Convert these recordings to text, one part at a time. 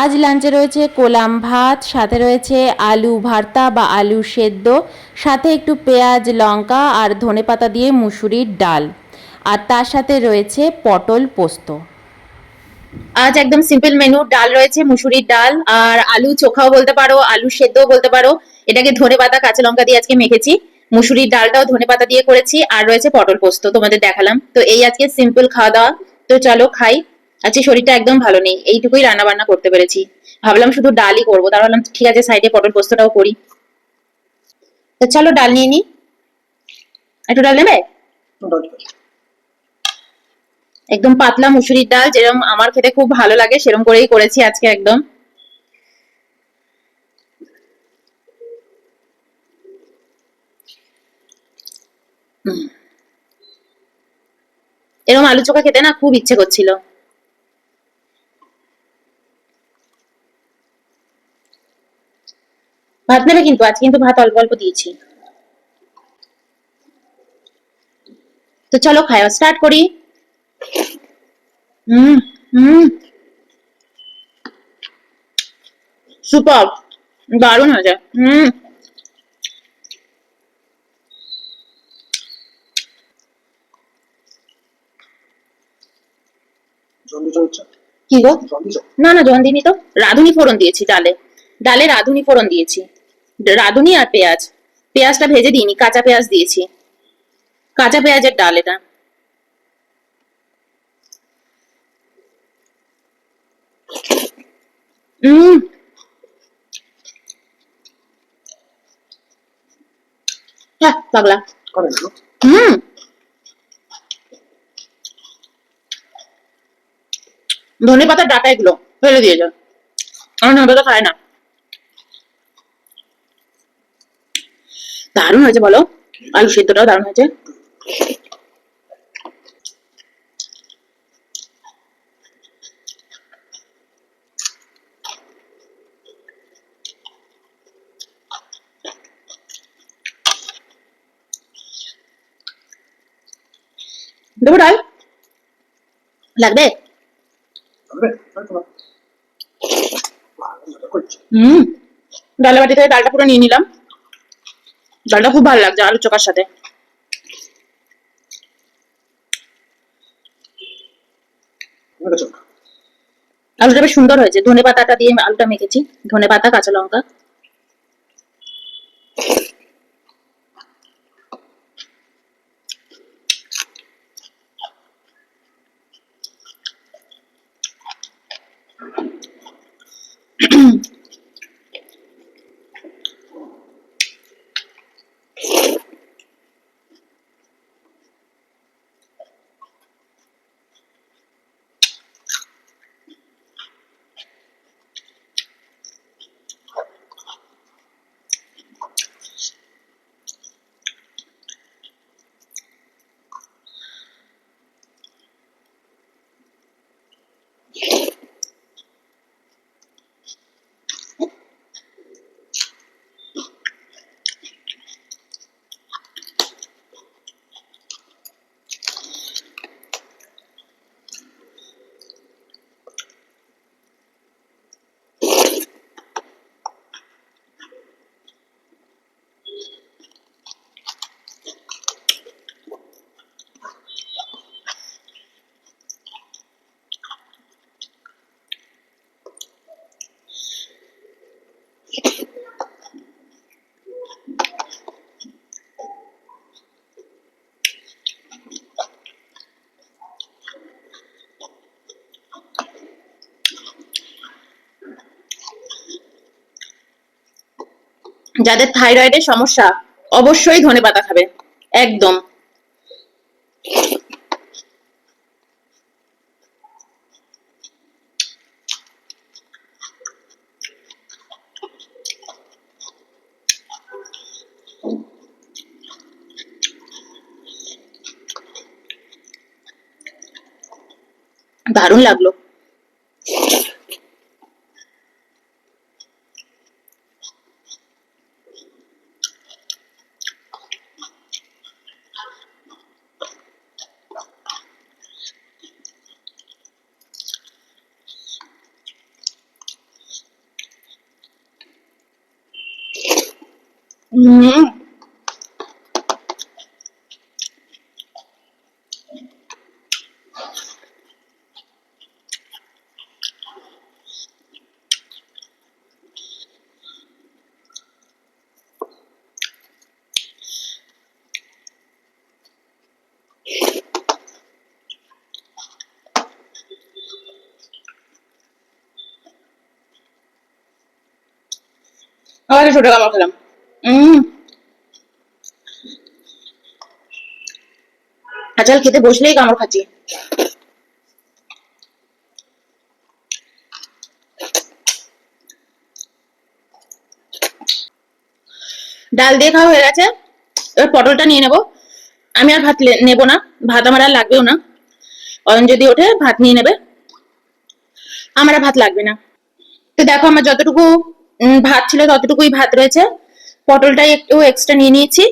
আজ লাঞ্চে রয়েছে কোলাম ভাত, সাথে রয়েছে আলু ভর্তা বা আলু সেদ্ধ, সাথে একটু পেঁয়াজ লঙ্কা আর ধনেপাতা দিয়ে মুসুরির ডাল, আর তার সাথে রয়েছে পটল পোস্ত। আজ একদম সিম্পল মেনু, ডাল রয়েছে, মুসুরির ডাল আর আলু চোখাও বলতে পারো, আলু সেদ্ধও বলতে পারো। এটাকে ধনেপাতা কাঁচা লঙ্কা দিয়ে আজকে মেখেছি। মুসুরির ডালটাও ধনেপাতা দিয়ে করেছি, আর রয়েছে পটল পোস্ত, তোমাদের দেখালাম। তো এই আজকে সিম্পল খাওয়া দাওয়া। তো চলো খাই। আজকে শরীরটা একদম ভালো নেই, এইটুকুই রান্না বান্না করতে পেরেছি। ভাবলাম শুধু ডালই করবো, তার ভাবলাম ঠিক আছে সাইডে পটল পোস্তটাও করি। তো চলো ডাল নিয়ে নি। একটু ডাল নেবে? একদম পাতলা মুসুরির ডাল, যেরকম আমার খেতে খুব ভালো লাগে সেরকম করেই করেছি আজকে একদম। এরকম আলু চোখা খেতে না খুব ইচ্ছে করছিল। ভাত নেবে? কিন্তু আজ কিন্তু ভাত অল্প অল্প দিয়েছি। তো চলো খাওয়া স্টার্ট করি। হুম। হুম। সুপার, দারুণ হয়েছে। হুম। কি গো? না না, জন দিইনি তো। রাঁধুনি ফোড়ন দিয়েছি ডালে। ডালে রাঁধুনি ফোড়ন দিয়েছি। রাঁধুনি আর পেঁয়াজ। পেঁয়াজটা ভেজে দিইনি, কাঁচা পেঁয়াজ দিয়েছি। কাঁচা পেঁয়াজের ডাল এটা। হুম। হ্যাঁ পাগলা। হুম। ধনে পাতার ডাটা এগুলো ফেলে দিয়ে যাও। আমার ধনে পাতা খায় না। দারুণ হয়েছে বলো। আলু সেদ্ধটাও দারুণ হয়েছে। দেবো ডাল? লাগবে? হুম। ডালের বাটি থেকে ডালটা পুরো নিয়ে নিলাম। ডালটা খুব ভালো লাগছে আলু চোখার সাথে। আলুটা বেশ সুন্দর হয়েছে, ধনে পাতাটা দিয়ে আলুটা মেখেছি। ধনে পাতা, কাঁচা লঙ্কা। যাদের থাইরয়েডের সমস্যা অবশ্যই ধনে পাতা খাবে, একদম। দারুণ লাগলো। হুম, আবার ছোট কামড় খেলাম। হুম, আজকাল খেতে বসলেই কামড় খাচ্ছি। ডাল দিয়ে খাওয়া হয়ে গেছে, এবার পটলটা নিয়ে নেবো। আমি আর ভাত নেবো না, ভাত আমার আর লাগবেও না। অয়ন যদি ওঠে ভাত নিয়ে নেবে, আমার আর ভাত লাগবে না। তো দেখো আমার যতটুকু ভাত ছিল ততটুকুই ভাত রয়েছে, পটলটাই একটু এক্সট্রা নিয়ে নিয়েছি,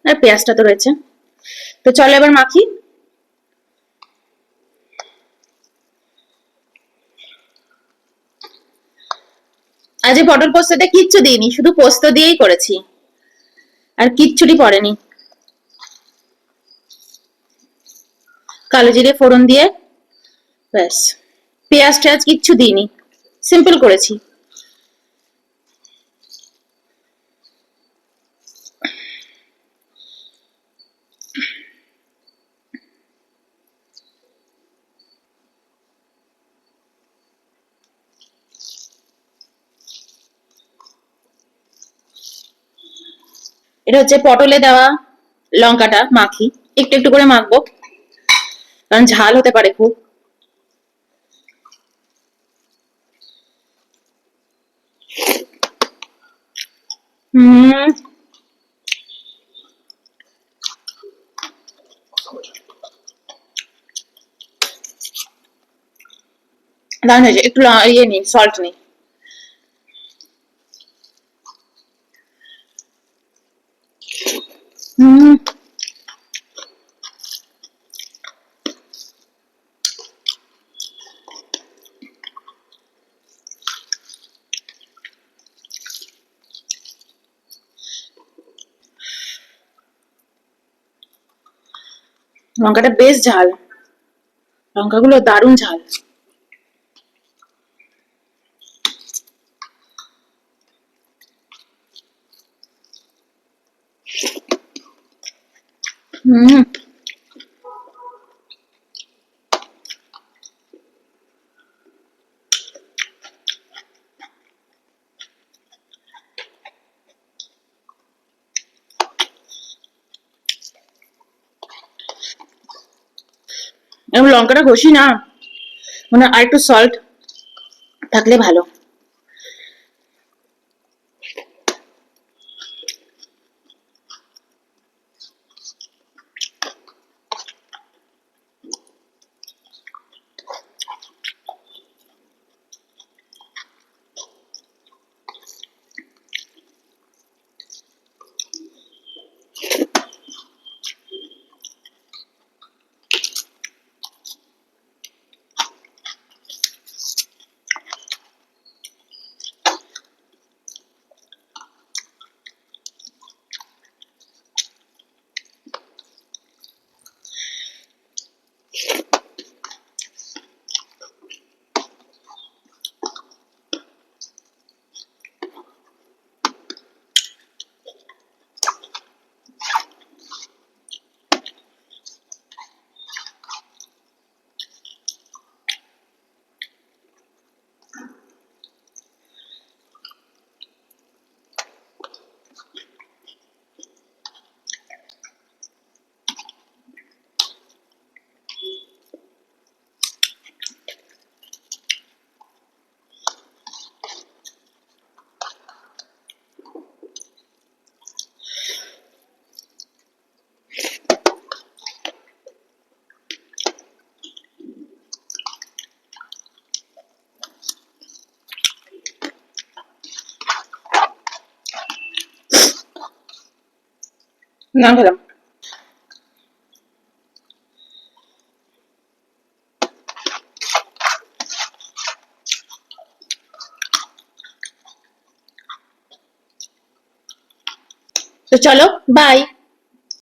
আর পেঁয়াজটা তো রয়েছে। তো চলো এবার মাখি। আজ এই পটল পোস্ততে কিচ্ছু দিইনি, শুধু পোস্ত দিয়েই করেছি, আর কিচ্ছুটি পড়েনি। কালো জিরে ফোড়ন দিয়ে ব্যাস, পেঁয়াজ টেয়াজ কিচ্ছু দিইনি, সিম্পল করেছি। এটা হচ্ছে পটলে দেওয়া লঙ্কাটা মাখি, একটু একটু করে মাখবো, কারণ ঝাল হতে পারে খুব। হুম, দারুণ হয়েছে। একটু ইয়ে নিই, সল্ট নিই। হুম, লঙ্কাটা বেশ ঝাল, লঙ্কাগুলো দারুণ ঝাল। হুম, এবং লঙ্কাটা ঘষি না, মানে আর একটু সল্ট থাকলে ভালো। না খেলাম। তো চলো, বাই।